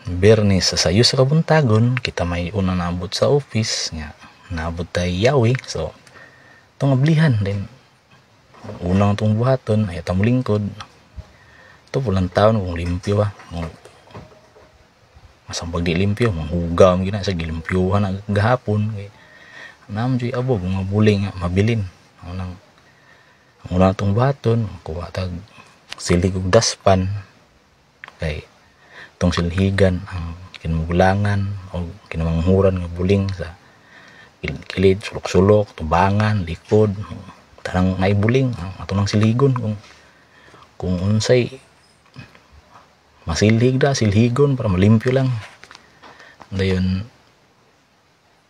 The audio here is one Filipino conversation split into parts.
Bernis sa sayo sa kabuntagon kita may una naabot sa office nga naabot tayo yawi, so itong ablihan din unang itong buhaton ay itong lingkod ito pulang taon kung limpyo masambag di limpyo manghugam gina sa gilimpyuhan na gahapon namjoy abog mga buling mabilin ang unang itong buhaton kuha tag silig og daspan kay itong silhigan ang kinumugulangan o kinamanghuran nga buling sa kilid, sulok-sulok, tubangan, likod, tanang naibuling ang ato ng silhigon kung unsay masilhig da silhigon para malimpyo lang dayon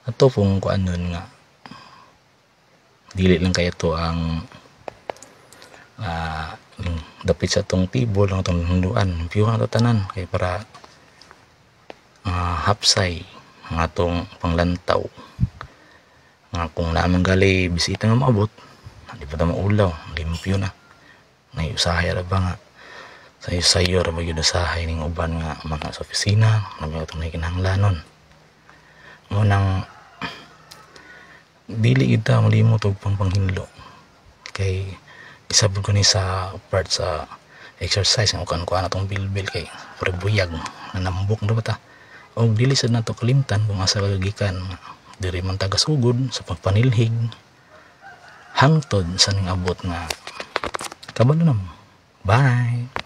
ato kung kuan nun nga dili lang kaya to ang dapit sa tong tibol ang tong hunduan piyo na to tanan kay para hapsay ang atong panglantaw nga kung naman gali bisita nga maabot di pa ta maulaw limpyo na may usahay ra ba nga sayo ra ba yun usahay ning uban nga mga sa opisina namin itong kinahanglanon mo nang dili kita malimot og panghinlo kay isabot ko ni sa part sa exercise nga kan kuan atong bilbil kay prebuyag na nambok na bata og dili sad nato kalimtan kung asa kagikan diri man tagasugod sa pagpanilhig hangtod sa ning abot nga kabalo na mo. Bye.